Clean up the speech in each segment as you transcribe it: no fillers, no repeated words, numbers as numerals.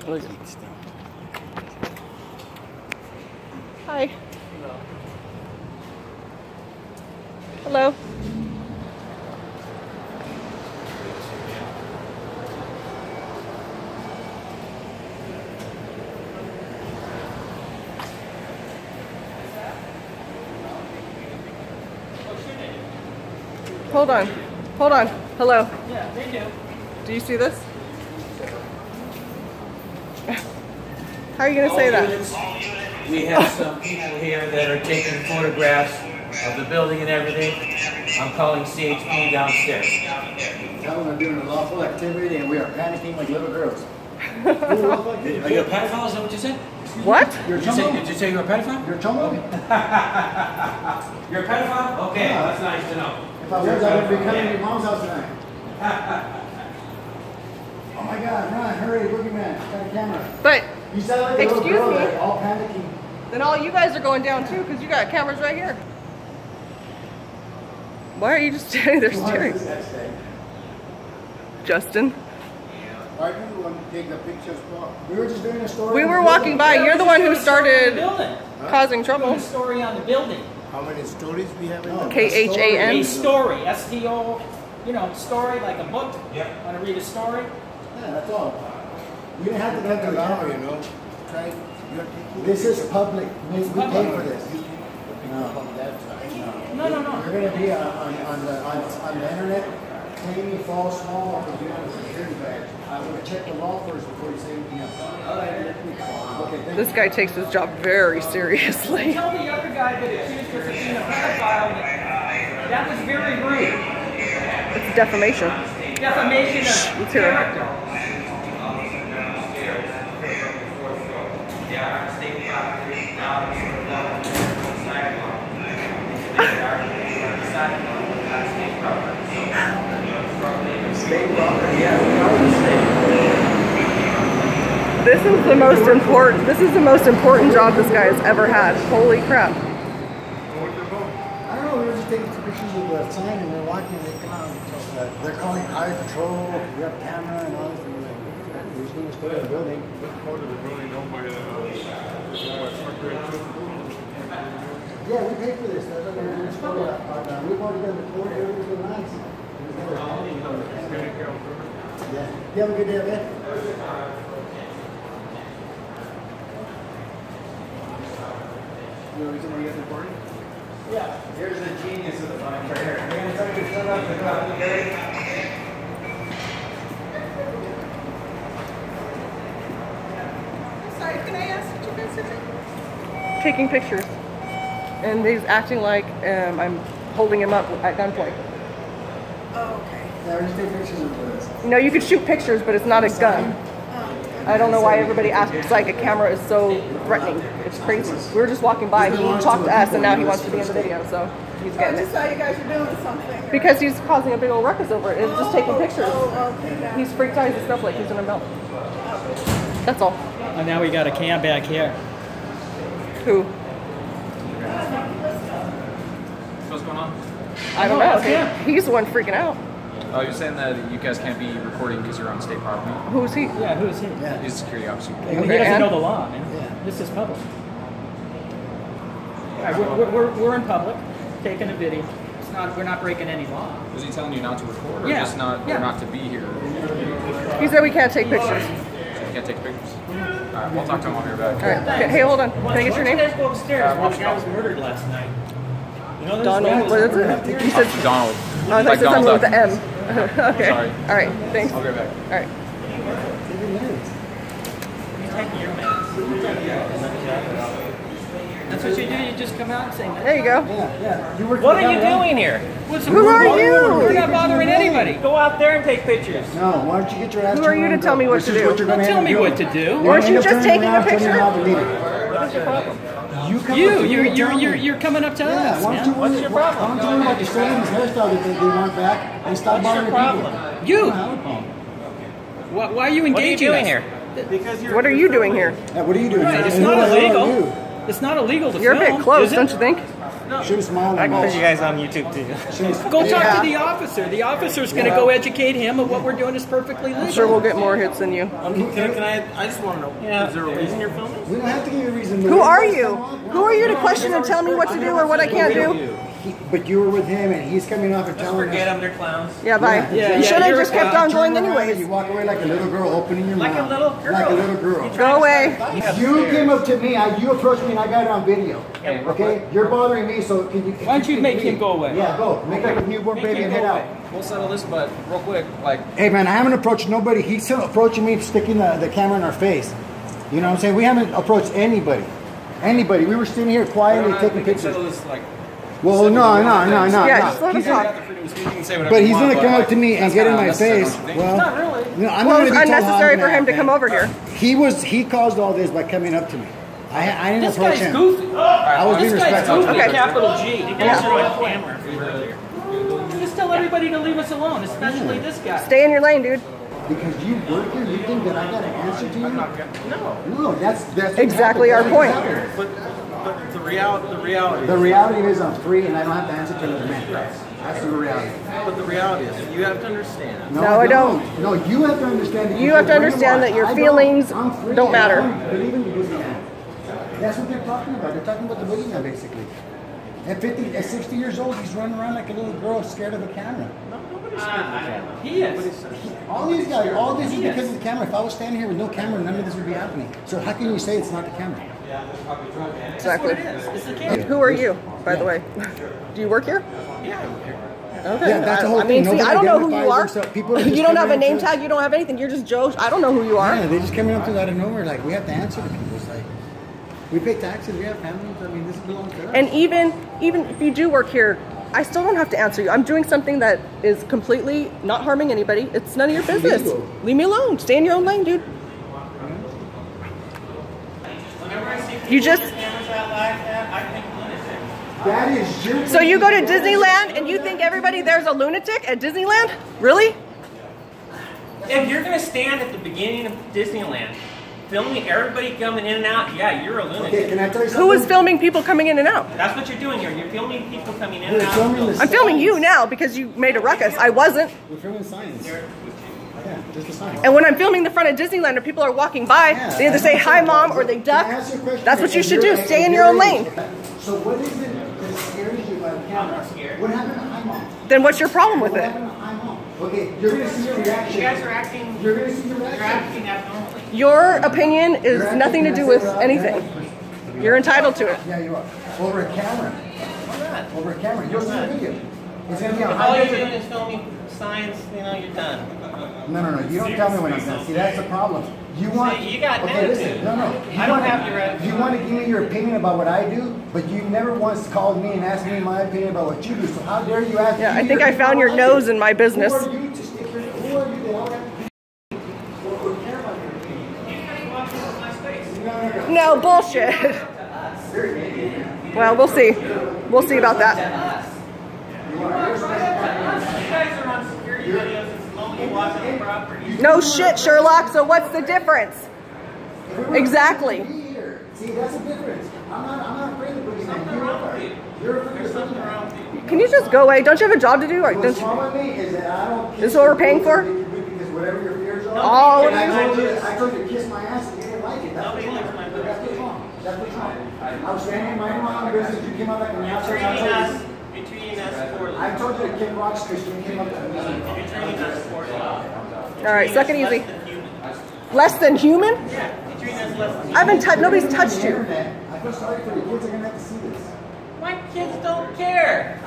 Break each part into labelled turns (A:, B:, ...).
A: Look. Hi. Hello. Hold on. Hold on. Hello.
B: Yeah, they do.
A: Do you see this? How are you going to say that?
B: We have some people here that are taking photographs of the building and everything. I'm calling CHP downstairs.
C: Tell them they're doing a lawful activity and we are panicking like little girls.
B: Are you a pedophile? Is that what you said?
A: What?
B: Did you say you're a pedophile?
C: You're a chumbo?
B: You're a pedophile? Okay, that's nice to know.
C: If I was, I would be coming to your mom's house tonight. Oh my God, run, hurry, boogeyman, got a camera.
A: But,
C: You sound like a little
A: excuse
C: girl,
A: me.
C: like all panicking.
A: Then all you guys are going down too, because you got cameras right here. Why are you just standing there staring? Justin?
C: Why do you want to take the pictures? We were just doing a story.
A: We were walking by. You're the one who started causing
D: Doing
A: trouble.
D: a story on the building.
C: How many stories we have in there?
A: KHAN?
D: A story, S-T-O, you know, story like a book.
B: Yep.
D: Want to read a story?
C: Yeah, that's all. You didn't have to get the law, you know. Try. This is public. We pay for this.
D: No.
C: You're going to be on the internet claiming false law because you have a security badge. I would check the law first before you say anything else. Okay,
A: This guy takes his job very seriously.
D: Tell the other guy that accused us of being a pedophile that was very rude.
A: It's defamation.
D: Defamation of
A: Let's hear it.
D: character.
A: This is the most important. This is the most important job this guy has ever had. Holy crap!
C: I don't know. We were just taking some pictures of the sign and we're walking. They come out. They're calling highway patrol. We have camera and all this. And we're like, we're just doing a story of the building. Yeah, we paid for this. That's what we're doing a story on. We've already done the court. Everything's been nice. Yeah. You have a good day, okay? You know the reason why you guys are recording?
B: Yeah. Here's the genius of the fun right here. You're going to tell me to shut up and go out and get it?
A: Sorry, can I ask what you guys are doing? Taking pictures. And he's acting like I'm holding him up at gunpoint.
E: Oh, okay.
C: Yeah, we're just taking pictures of this.
A: You know, you could shoot pictures, but it's not a gun. I don't know why everybody acts like a camera is so threatening. It's crazy. We were just walking by. He talked to us, and now he wants to be in the video, so he's
E: I
A: getting
E: just
A: it.
E: saw you guys were doing something.
A: Because he's causing a big old ruckus over it. It's just taking pictures.
E: Oh, okay. Got it.
A: He's freaked out. He's a snowflake. He's gonna melt. That's all.
D: And now we got a cam back here.
A: Who?
F: What's going on?
A: I don't know. He's the one freaking out.
F: Oh, you're saying that you guys can't be recording because you're on state property?
A: Who's he?
D: Yeah, who is he?
C: Yeah.
F: He's a security officer.
D: He
A: Okay,
D: doesn't
A: and?
D: know the law, man.
C: Yeah.
D: This is public. All right, we're in public, taking a video. It's not. We're not breaking any law.
F: Was he telling you not to record or
D: Yeah.
F: just not,
D: Yeah.
F: or not to be here?
A: He said we can't take pictures.
F: So you can't take pictures? All right, we'll talk to him when we're back.
A: All right. Okay, hey, hold on. Can I get your name?
D: Why don't you guys go upstairs? One guy was murdered last night. You know,
A: Donald. What is it? You said.
F: Donald.
A: Oh, I thought you said
F: Donald
A: something with
F: Duck.
A: the M. Okay.
F: Sorry.
A: All right. Thanks.
F: I'll
A: All
F: be right back.
A: right.
D: Take your mask. That's what you do. You just come out and say,
A: There you go.
C: Yeah. You work
D: "What
C: for
D: are you
C: the government?
D: doing here?
A: Who are you?
D: We're not bothering anybody. Go out there and take pictures.
C: No, why don't you get your ass
A: Who are you to tell me what to do?
D: Don't tell me what to do.
A: Weren't you just taking a picture?
D: What's your problem?
C: You come up to me and tell me.
D: You're coming up to
C: Yeah,
D: us,
C: why don't you
D: man. What's your problem?
C: Why don't you like the Stanley's hairstyle that they want back and stop
D: What's your
C: bothering
D: problem?
C: people?
D: You.
C: I don't have a problem.
D: Why are you engaging
G: doing
D: us?
G: here?
A: What are you doing here?
C: Yeah, what are you doing?
D: Right, it's
C: And
D: not
C: who the hell are
D: illegal.
C: you?
D: It's not illegal to
A: You're a
D: film.
A: bit close,
D: is it?
A: don't you think?
C: Should have smiled.
G: I can put you guys on YouTube too.
D: Go talk to the officer. The officer's going to go educate him of what we're doing is perfectly legal.
A: I'm sure we'll get more hits than you.
G: Can I just want to know, is there a reason you're filming?
C: We don't have to give you a reason.
A: Who are you? Who are you to question and tell me what to do or what I can't do?
C: But you were with him, and he's coming off and telling us.
B: Forget them, they're clowns.
A: Yeah, bye.
D: Yeah,
A: You should have
D: you're
A: just
D: a
A: kept
D: clown.
A: on going
C: Turn around and
A: anyways.
C: You walk away like a little girl opening your
B: Like
C: mouth.
B: a little girl.
C: Like a little girl.
A: Go away.
C: You came up to me, you approached me, and I got it on video. Okay? You're bothering me, so can you...
D: Why don't you make him go away?
C: Yeah, go. Make like a newborn
D: Make
C: baby
D: him
C: and
D: go
C: head
D: away.
C: out.
F: We'll settle this, but real quick, like,
C: Hey, man, I haven't approached nobody. He's still approaching me, sticking the camera in our face. You know what I'm saying? We haven't approached anybody. Anybody. We were sitting here quietly taking
F: we can
C: pictures.
F: settle this, like,
C: Well, no.
A: Yeah, just let him
F: he's got
A: talk.
F: the freedom of speech, he can say whatever
C: But
F: he
C: he's
F: wants,
C: going to come
F: but,
C: up to me and
F: that's
C: get in
F: kinda
C: my
F: unnecessary,
C: face.
F: don't you think?
C: Well,
D: Not really.
C: no, I'm
A: Well,
C: not
A: it's
C: going to be told
A: unnecessary
C: how
A: for him to come over here.
C: He caused all this by coming up to me. I didn't
D: This
C: approach
D: guy's
C: him.
D: goofy.
C: I was being
D: This guy's
C: respectful.
D: goofy.
A: Okay.
D: Capital G.
A: Yeah.
D: Just tell everybody to leave us alone, especially this guy.
A: Stay in your lane, dude.
C: Because you work here, you think that I got to answer to you? No, that's
A: Exactly our point.
G: But the reality.
C: The reality is I'm free and I don't have to answer to another man. That's the reality.
G: But the reality is, you have to understand.
A: No, I don't.
C: No, you have to understand. That
A: You have to understand that your feelings don't matter.
C: Believe in the boogeyman. That's what they're talking about. They're talking about the boogeyman, basically. At 60 years old, he's running around like a little girl scared of a camera.
D: He is.
C: All these guys, all this is because of the camera. If I was standing here with no camera, none of this would be happening. So how can you say it's not the camera?
A: Exactly.
D: It's the camera.
A: Who are you, by the way? Do you work here? Okay.
C: Yeah, that's the whole
A: I mean,
C: thing.
A: see, I don't know who you
C: Nobody
A: are.
C: identifies themselves. People are just
A: You don't have a
C: coming
A: name
C: up to-
A: tag. You don't have anything. You're just Joe. I don't know who you are.
C: Yeah, they just coming up to out of nowhere. Like, we have to answer to people. It's like, we pay taxes, we have families. I mean, this belongs to us.
A: And even if you do work here, I still don't have to answer you. I'm doing something that is completely not harming anybody. It's none of your business.
C: Legal.
A: Leave me alone. Stay in your own lane, dude. You just...
C: That is your...
A: So you go to Disneyland and you think everybody there's a lunatic at Disneyland? Really?
B: If you're going to stand at the beginning of Disneyland, filming everybody coming in and out, yeah, you're a lunatic.
C: Okay, can I tell you something?
A: Who is filming people coming in and out?
B: That's what you're doing here. You're filming people coming in
C: We're
B: and out.
C: filming the
A: I'm filming you
C: signs.
A: now because you made a ruckus. I wasn't.
C: We're filming signs. Yeah, just the signs.
A: And when I'm filming the front of Disneyland and people are walking by, they either say hi mom or they duck.
C: Can I ask you a question?
A: That's what you
C: And
A: should do.
C: you're-
A: Stay in
C: and
A: your own
C: you're-
A: lane.
C: So what is it that scares you about the camera?
B: I'm not scared.
C: What happened to Hi Mom?
A: Then what's your problem with
C: What
A: it?
C: happened to Hi Mom? Okay, you're going to see your reaction.
B: You guys are acting,
C: You're going to see your
B: you're
C: reaction.
B: acting abnormally.
A: Your opinion is nothing to do with anything. You're entitled to it.
C: Yeah, you are. Over a camera. Over a camera. You'll see the video. It's going to be on
B: If all
C: high
B: you're
C: definition.
B: doing is filming signs, you're done.
C: No. You don't tell me when I'm done. See, that's the problem. You want...
B: See, you got an
C: okay, listen.
B: attitude.
C: No.
B: I don't have your attitude.
C: You want to give me your opinion about what I do, but you never once called me and asked me my opinion about what you do. So how dare you ask
A: Yeah,
C: me
A: I think
C: your
A: I found your
C: opinion about
A: nose in my business.
C: Who are you to stick your... Who are you to all that... Or care about your opinion?
A: No, bullshit. Well, we'll see. We'll see about that.
B: You guys are on security videos and slowly walking the property.
A: No shit, Sherlock. So what's the difference? Exactly.
C: See, that's the difference. I'm not afraid of boogie man. You are. You're afraid of boogie man.
A: Can you just go away? Don't you have a job to do? Or
C: What's
A: don't
C: wrong
A: you?
C: with me is that I don't...
A: This is what we're paying for?
C: Because whatever your fears are...
A: All of
C: and
A: you?
C: I told you to kiss my ass and you didn't like it. That's what's wrong. That's what's wrong. That's what's wrong. I was standing minding my own business. You came out like an asshole.
B: You're treating us poorly.
C: I told you to kick rocks because you came up to me.
B: You're treating us poorly.
A: All right, suck it easy.
B: Less than human.
A: Less than human?
B: Yeah, you're treating us less than
A: I haven't touched. Nobody's touched you.
C: I feel sorry for the kids. Are going to have to see this.
B: My kids don't care.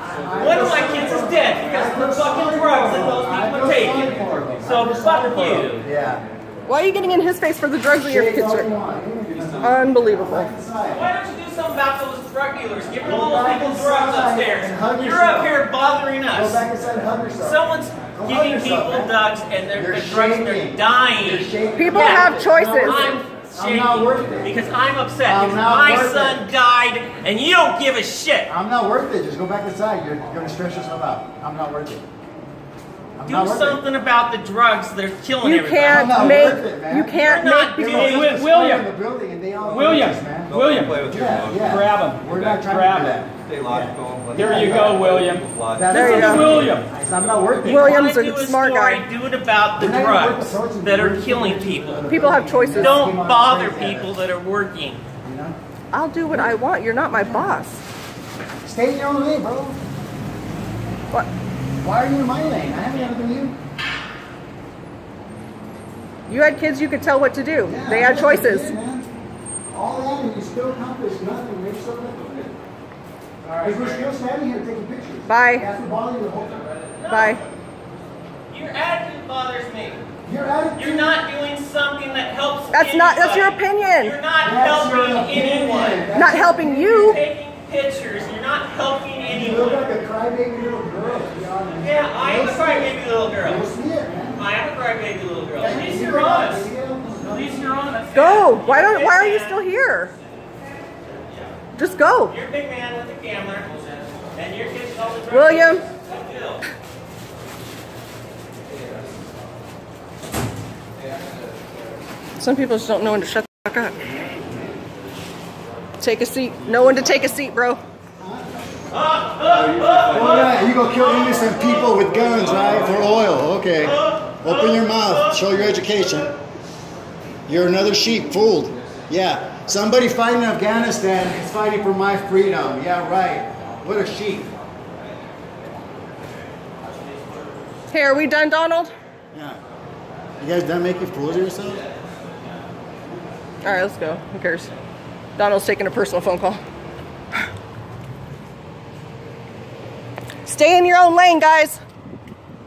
B: One of my kids is dead because of the fucking drugs that those people are taking. So fuck you.
C: Yeah.
A: Why are you getting in his face for the drugs that your
C: Shake
A: kids
C: all you
A: are?
C: want.
A: Unbelievable.
B: Why don't you do something about those drug dealers? Giving all those people drugs upstairs. You're up here bothering
C: Go
B: us.
C: back inside and hug yourself.
B: Someone's
C: Go hug
B: giving
C: yourself,
B: people
C: man.
B: drugs and they're
C: You're
B: the drugs and they're
C: shaking. You're
B: dying.
C: shaking.
A: People
B: Yeah.
A: have choices.
B: I'm
C: not worth
B: shaking
C: it.
B: because I'm upset
C: I'm
B: because
C: not
B: my
C: worth
B: son
C: it.
B: died and you don't give a shit.
C: I'm not worth it. Just go back inside. You're going to stress yourself out. I'm not worth it. I'm
B: Do
C: not worth
B: something about the drugs that are killing
A: You
B: everybody.
A: can't
C: not
A: make.
C: worth it, man.
A: You can't
B: You're not
A: make
B: doing
A: people.
B: it.
C: it.
D: William.
C: In the building and they all
D: William.
C: man.
D: William.
C: Yeah.
D: Grab him.
C: We're not trying
D: Grab
C: to do
D: him.
C: that.
B: Stay logical.
D: There you go, William.
A: There you go.
D: William.
C: I'm not working.
A: William's
B: Do
A: a
B: a
A: smart
B: story,
A: guy.
B: do it about the drugs that are killing people.
A: People have choices.
B: Don't bother people that are working.
C: You know?
A: I'll do what I want. You're not my boss.
C: Stay in your own lane, bro.
A: What?
C: Why are you in my lane? I haven't ever been you.
A: You had kids, you could tell what to do.
C: Yeah,
A: They had choices.
C: All that and you still accomplished nothing. You're so lucky. Because we're still standing here taking pictures.
A: Bye.
C: That's what bothers you the whole time.
A: Bye.
B: Your attitude bothers me.
C: Your attitude.
B: You're not doing something that helps
A: That's your opinion.
B: You're not
C: That's your
B: helping
C: opinion.
B: anyone.
A: Not helping
B: You're
A: you.
B: taking pictures. You're not helping
C: You look
B: anyone.
C: like a crybaby little girl, to be honest.
B: Yeah, I am a crybaby little girl.
C: You'll see it, man.
B: I am a crybaby little girl.
D: At least you're honest. At least you're honest.
A: Go. Why are you still here? Just go.
B: You're a big man with a camera, and you're getting all the drugs.
A: William.
B: Good deal.
A: Some people just don't know when to shut the fuck up. Take a seat. Know when to take a seat, bro.
C: Oh, yeah, you go kill innocent people with guns, right? For oil. Okay. Open your mouth. Show your education. You're another sheep, fooled. Yeah. Somebody fighting in Afghanistan is fighting for my freedom. Yeah, right. What a sheep.
A: Hey, are we done, Donald?
C: Yeah. You guys done making fools of yourselves?
A: All right, let's go. Who cares? Donald's taking a personal phone call. Stay in your own lane, guys.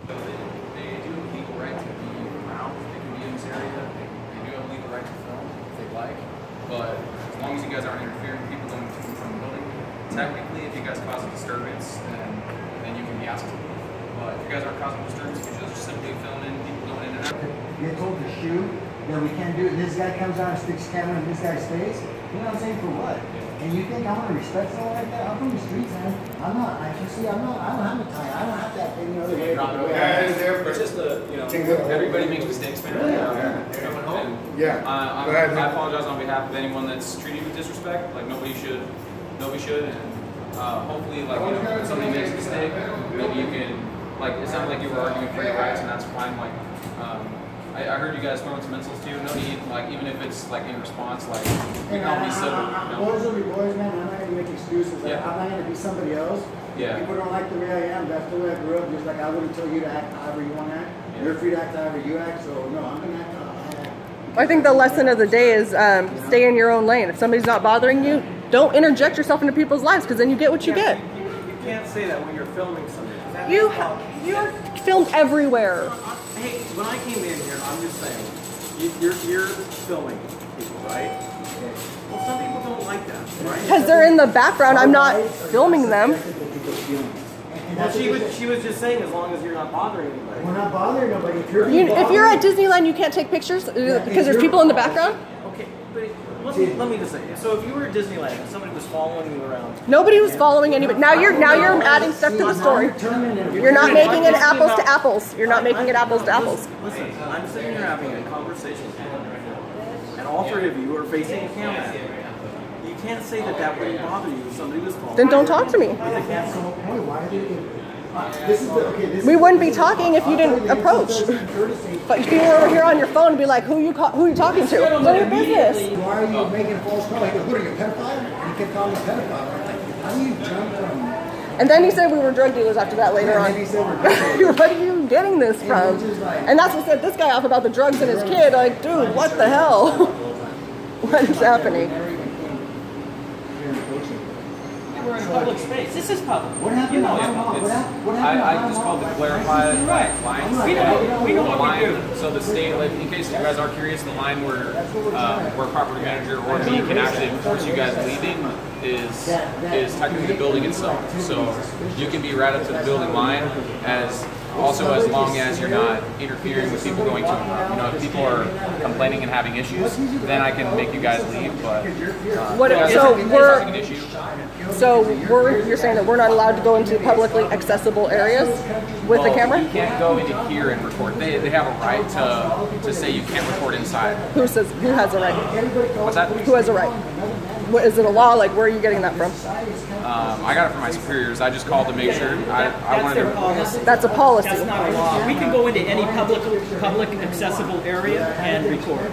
F: They do have legal right to be around. They can be in this area. They do have legal right to film if they like. But as long as you guys aren't interfering with people going to and from the building, technically, if you guys cause a disturbance, then you can be asked to leave. But if you guys aren't causing disturbance, if you're just simply filming people going in and out.
C: You're told to shoot, that we can't do it. This guy comes out and sticks camera in this guy's face. You know what I'm saying? For what? And you think I want to respect someone like that? I'm from the streets, man. I'm not. I can see. I don't have a tie. I don't have that thing the other way.
F: It's just everybody makes mistakes, man. I apologize on behalf of anyone that's treated you with disrespect. Like nobody should, and hopefully, like when somebody makes a mistake, maybe you can, like it sounded like you were arguing for your rights, and that's fine. Like, I heard you guys throwing some insults too. No need, like even if it's like in response, like we can all be civil.
C: Boys will be boys, man. I'm not gonna make excuses.
F: Yeah.
C: I'm not gonna be somebody else.
F: Yeah.
C: People don't like the way I am. That's the way I grew up. Just like I wouldn't tell you to act however you want to act.
F: Yeah.
C: You're free to act however you act. So no, I'm gonna act how I act.
A: I think the lesson of the day is stay in your own lane. If somebody's not bothering you, don't interject yourself into people's lives because then you get what you get.
G: You can't say that when you're filming something.
A: You're filmed everywhere.
G: Hey, when I came in here, I'm just saying, you're filming people, right? Well, some people don't like that, right?
A: Because they're in the background, I'm not filming them.
G: Well, she was just saying, as long as you're not bothering anybody.
C: We're not bothering nobody. If
A: If you're at Disneyland, you can't take pictures because there's people in the background.
G: Okay, but let me just say, so if you were at Disneyland and somebody was following you around,
A: Nobody was following anybody. Now you're adding stuff to the story. You're not making it apples to apples. You're not making it apples to apples.
G: listen, I'm sitting here having a conversation with you, and all three of you are facing a camera. You can't say that wouldn't bother you if somebody was following.
A: Then don't talk to me. We wouldn't be talking if you didn't approach. But if you were here on your phone and be like, who are you talking to? It's none of your business.
C: Why are you making a false call? He goes, what are you, a pedophile? And he kept calling me a pedophile. How do you jump from...
A: And then he said we were drug dealers after that later on.
C: And then he said we're drug dealers.
A: What are you getting this from? And that's what set this guy off about the drugs and his kid. Like, dude, what the hell? What is happening?
D: We're in a public space. This is public.
C: What happened?
D: You know
F: I just called to clarify lines.
D: We know what we do.
F: So the state, like in case you guys are curious, the line where property manager or me can actually enforce you guys leaving is technically the building itself. So you can be right up to the building line as long as you're not interfering with people going to and from. You know, if people are complaining and having issues, then I can make you guys leave. But
A: you're saying that we're not allowed to go into publicly accessible areas with a camera?
F: You can't go into here and record. They have a right to say you can't record inside.
A: Who has a right?
F: What's that?
A: Who has a right? what, is it a law? Like, where are you getting that from?
F: I got it from my superiors. I just called to make sure. I wanted to.
D: Policy.
A: That's a policy.
D: That's not a law. We can go into any public accessible area and record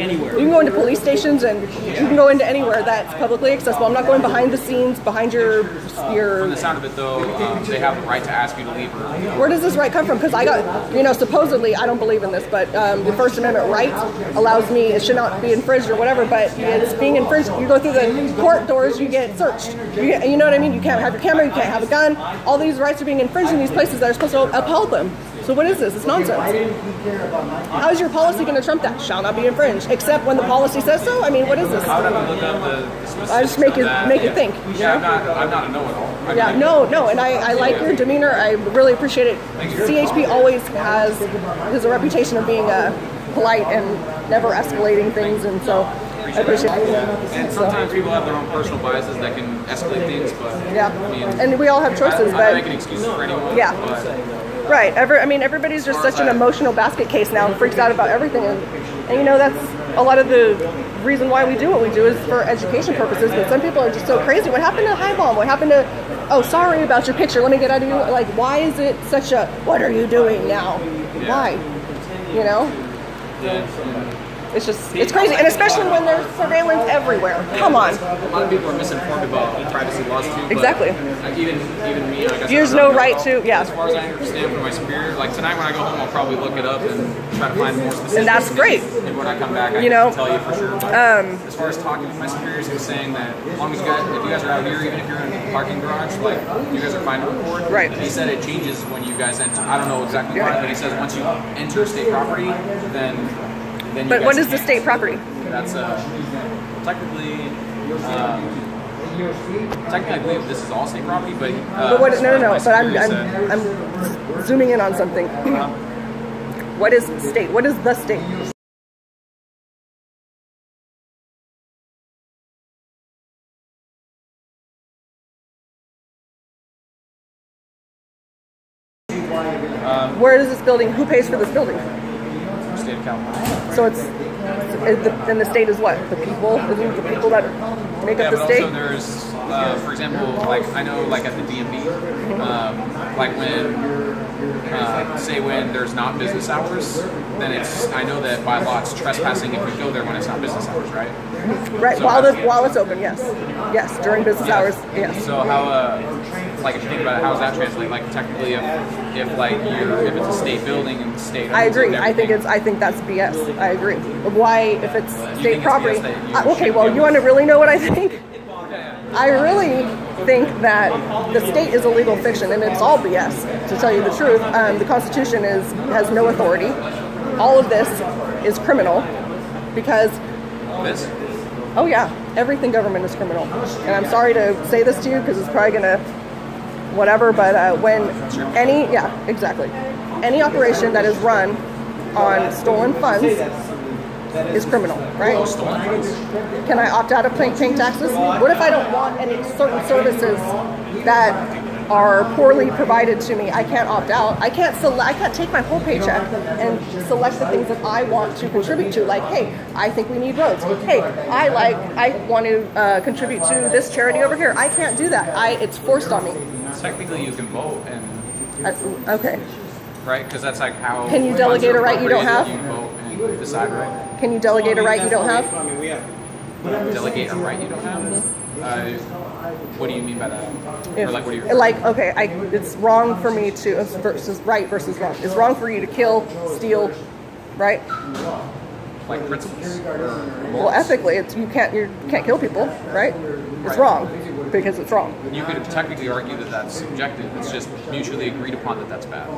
D: anywhere.
A: You can go into police stations and you can go into anywhere that's publicly accessible. I'm not going behind the scenes, behind your.
F: From the sound of it, though, they have the right to ask you to leave.
A: Where does this right come from? Because I got, you know, supposedly, I don't believe in this, but the First Amendment right allows me, it should not be infringed or whatever, but it's being infringed. You go through the court doors, you get searched. You know what I mean? You can't have your camera, you can't have a gun. All these rights are being infringed in these places that are supposed to uphold them. So what is this? It's nonsense. How is your policy going to trump that? Shall not be infringed, except when the policy says so? I mean, what is this?
F: I would have to look up the specifics.
A: I just make you think.
F: Yeah, I'm not a know-it-all.
A: Yeah, no, and I like your demeanor. I really appreciate it. CHP always has a reputation of being polite and never escalating things, and so I appreciate it.
F: And sometimes people have their own personal biases that can escalate things, but
A: yeah,
F: I mean,
A: and we all have choices.
F: I'm
A: but
F: not making excuses for anyone.
A: Yeah.
F: But,
A: right. Everybody's just such an emotional basket case now and freaks out about everything. And you know, that's a lot of the reason why we do what we do is for education purposes. But some people are just so crazy. What happened to High Bomb? What happened to, oh, sorry about your picture. Let me get out of you. Like, why is it such a, what are you doing now?
F: Yeah.
A: Why? You know? It's just, it's crazy. And especially when there's surveillance everywhere. Come on.
F: A lot of people are misinformed about privacy laws too.
A: Exactly.
F: Even me, I guess.
A: There's no right to, yeah.
F: As far as I understand from my superior, like tonight when I go home, I'll probably look it up and try to find more specifics.
A: And that's great.
F: And when I come back, I
A: you know,
F: can tell you for sure. But as far as talking with my superiors, he's saying that as long as you guys, if you guys are out here, even if you're in a parking garage, like you guys are fine to record.
A: Right.
F: He said it changes when you guys enter. I don't know exactly why, but he says once you enter state property, then you
A: but
F: guys
A: what is the
F: can't.
A: state property?
F: That's technically. Technically, I believe this is all state property, but
A: what? No. But I'm zooming in on something. What is state? What is the state? Where is this building? Who pays for this building?
F: State of California.
A: So and the state is what? The people? Is it the people that make up the state?
F: Also there's, for example, like I know, like at the DMV, like when, say when there's not business hours, then I know that by law it's trespassing if we go there when it's not business hours, right?
A: Right.
F: So
A: while it's open, yes, during business hours, yes.
F: So how, like if you think about it, how does that translate? Like technically, if it's a state building and state.
A: I agree. I think that's BS. I agree. Why, if it's state property? Okay, well, you want to really know what I think? I really think that the state is a legal fiction, and it's all BS. To tell you the truth, the Constitution has no authority. All of this is criminal because.
F: This.
A: Oh yeah, everything government is criminal, and I'm sorry to say this to you because it's probably gonna. Whatever, but when any operation that is run on stolen funds is criminal, right? Can I opt out of paying taxes? What if I don't want any certain services that are poorly provided to me? I can't opt out. I can't take my whole paycheck and select the things that I want to contribute to. Like, hey, I think we need roads. Hey, I want to contribute to this charity over here. I can't do that. It's forced on me.
F: Technically, you can vote and.
A: Okay.
F: Right, because that's like how.
A: Can you delegate a right you don't have?
F: You can vote and decide, right?
A: Can you delegate a right you don't have?
F: Delegate a right you don't have. What do you mean by that? Or like, what do you?
A: Like, okay, it's wrong for me to versus right versus wrong. It's wrong for you to kill, steal, right?
F: Like principles.
A: Well, ethically, you can't kill people, right? It's wrong because it's wrong.
F: You could technically argue that that's subjective. It's just mutually agreed upon that that's bad.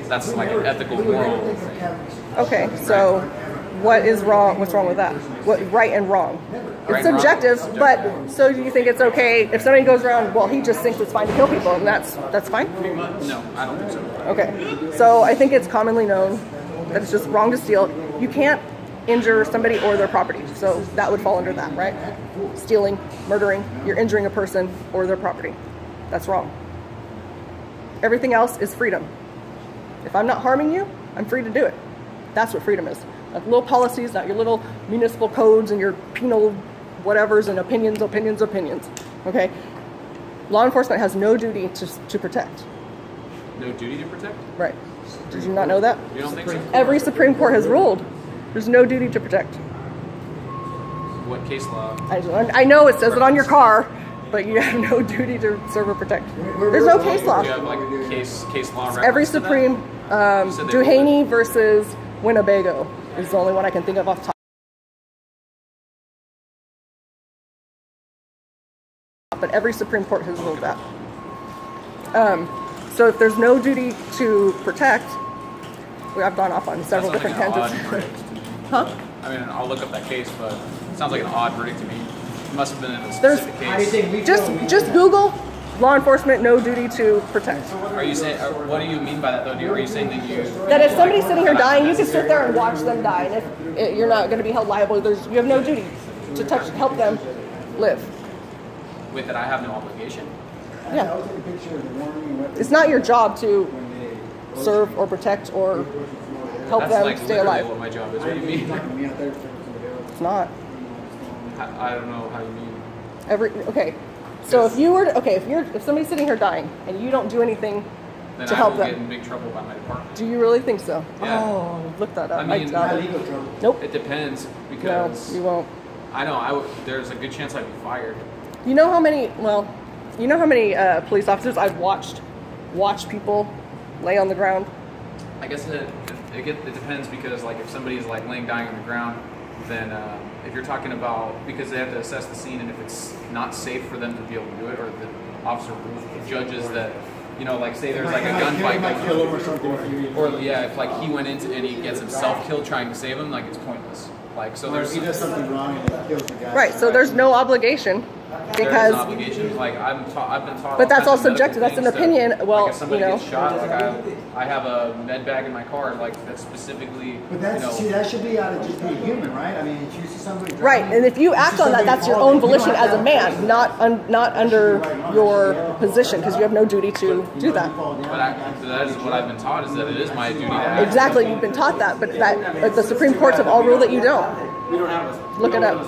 F: That's like an ethical, moral thing.
A: Okay, so what is wrong? What's wrong with that? What right and wrong? It's subjective, but so do you think it's okay if somebody goes around? Well, he just thinks it's fine to kill people, and that's fine.
F: No, I don't think so.
A: Okay, so I think it's commonly known that it's just wrong to steal. You can't injure somebody or their property, so that would fall under that, right? Stealing, murdering, you're injuring a person or their property. That's wrong. Everything else is freedom. If I'm not harming you, I'm free to do it. That's what freedom is. Like little policies, not your little municipal codes and your penal whatevers and opinions. Okay? Law enforcement has no duty to protect.
F: No duty to protect?
A: Right. Did you not know that?
F: You don't think so?
A: Every Supreme Court has ruled there's no duty to protect.
F: What case law?
A: I know it says it on your car, but you have no duty to serve or protect. There's no case law.
F: Do you have like case law?
A: Every Supreme, Duhaney versus Winnebago is the only one I can think of off the top. But every Supreme Court has ruled that. So if there's no duty to protect, I've gone off on several different tangents. Huh?
F: I mean, I'll look up that case, but it sounds like an odd verdict to me. It must have been in a specific case.
A: Just Google law enforcement, no duty to protect.
F: Are you saying? What do you mean by that, though? Are you saying that
A: that if somebody's sitting here dying, you can sit there and watch them die, and if you're not going to be held liable, you have no duty to help them live.
F: With that, I have no obligation.
A: Yeah. It's not your job to serve or protect or help them
F: like
A: stay alive.
F: What my job is. What do you mean?
A: It's not.
F: I don't know how you mean.
A: Okay. So if you were to, if somebody's sitting here dying and you don't do anything to help them,
F: then I will get in big trouble by my department.
A: Do you really think so?
F: Yeah.
A: Oh, look that up.
F: I mean,
A: nope.
F: It depends because
A: no, you won't.
F: I know. There's a good chance I'd be fired.
A: You know how many? Well, you know how many police officers I've watched people lay on the ground.
F: I guess it depends because like if somebody's like laying dying on the ground, then if you're talking about because they have to assess the scene and if it's not safe for them to be able to do it or the officer judges that like say there's like a gunfight going on, or if like he went into and he gets himself killed trying to save him, like it's pointless. Like so there's
C: he does something wrong and it kills the guy.
A: Right. So there's no obligation. Because
F: an obligation, like I've been taught.
A: But that's all subjective. That's an opinion. Well,
F: like if somebody gets shot, like I have a med bag in my car, like that's specifically.
C: But see, that should be out of just being human, right? I mean, if you see somebody.
A: Right, and if you act on that, that's your own volition as a man, not under your position, because you have no duty to do that.
F: But that is what I've been taught is that it is my duty to act.
A: Exactly, you've been taught that, but the Supreme Courts have all ruled that you don't.
G: We don't have a
A: look it up.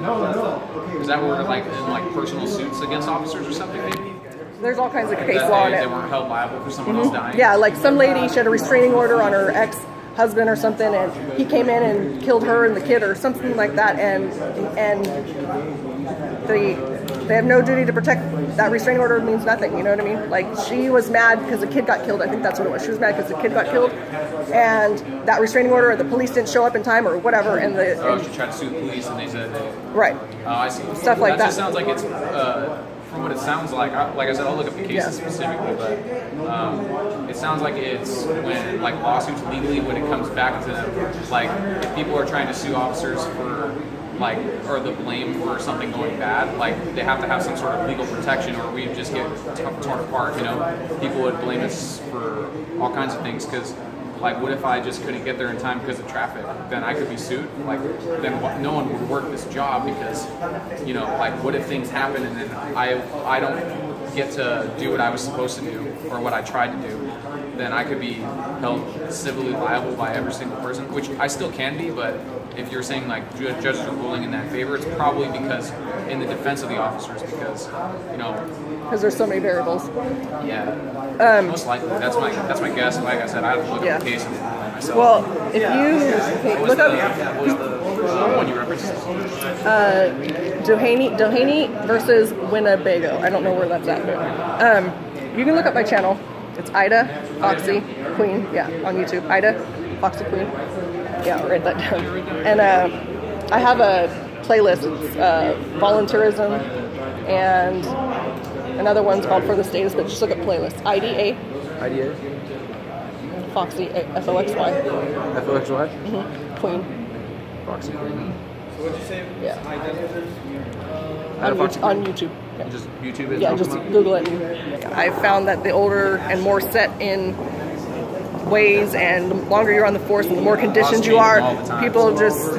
C: No.
F: Is that where like in like personal suits against officers or something? Maybe?
A: There's all kinds of case law in it.
F: They weren't held liable for someone else dying.
A: Yeah, like some lady, she had a restraining order on her ex-husband or something, and he came in and killed her and the kid or something like that, and they have no duty to protect. That restraining order means nothing. You know what I mean? Like she was mad because the kid got killed. I think that's what it was. She was mad because the kid got killed, and that restraining order, the police didn't show up in time or whatever. And
F: she tried to sue the police, and they said
A: right.
F: Oh, I see.
A: Stuff like that.
F: Just sounds like it's. From what it sounds like I said, I'll look up the cases specifically, but it sounds like it's when like lawsuits legally when it comes back to like if people are trying to sue officers for like or the blame for something going bad, like they have to have some sort of legal protection or we just get torn apart. People would blame us for all kinds of things because. Like, what if I just couldn't get there in time because of traffic? Then I could be sued. Like, then no one would work this job because, like, what if things happen and then I don't get to do what I was supposed to do or what I tried to do? Then I could be held civilly liable by every single person, which I still can be. But if you're saying like judges are ruling in that favor, it's probably because in the defense of the officers because
A: because there's so many variables.
F: Yeah. Most likely. That's my guess. Like I said, I have to look up the case and myself.
A: Well, if you look up
F: what was the one you referenced?
A: Duhaney versus Winnebago. I don't know where that's at, but you can look up my channel. It's Ida Foxy Queen. Yeah, on YouTube. Ida Foxy Queen. Yeah, I'll write that down. And I have a playlist. It's volunteerism and another one's called For the Status, but just look at playlists. IDA. Foxy, F-O-X-Y.
F: F-O-X-Y?
A: Mm-hmm. Queen.
F: Foxy Queen.
G: So what'd you say?
A: Yeah. On YouTube. Yeah.
F: Just YouTube it?
A: Yeah, just Google it. I found that the older and more set in ways and the longer you're on the force and the more conditioned you are, people just,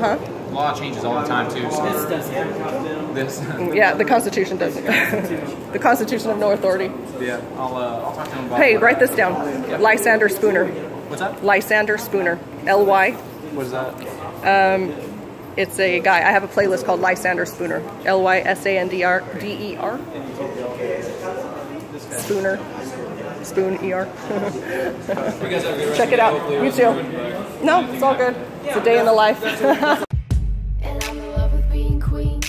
F: Law changes all the time too. So.
G: This doesn't have
F: this.
A: Yeah, the Constitution doesn't. The Constitution of no authority.
F: Yeah, I'll talk to him about
A: Hey, write this down.
F: Yep.
A: Lysander Spooner.
F: What's that?
A: Lysander Spooner. L-Y.
F: What is that?
A: It's a guy. I have a playlist called Lysander Spooner. Lysandrer. Spooner. Spoon ER. Check it out. You too. No, it's all good. It's a day in the life.
H: And I'm in love with being queen.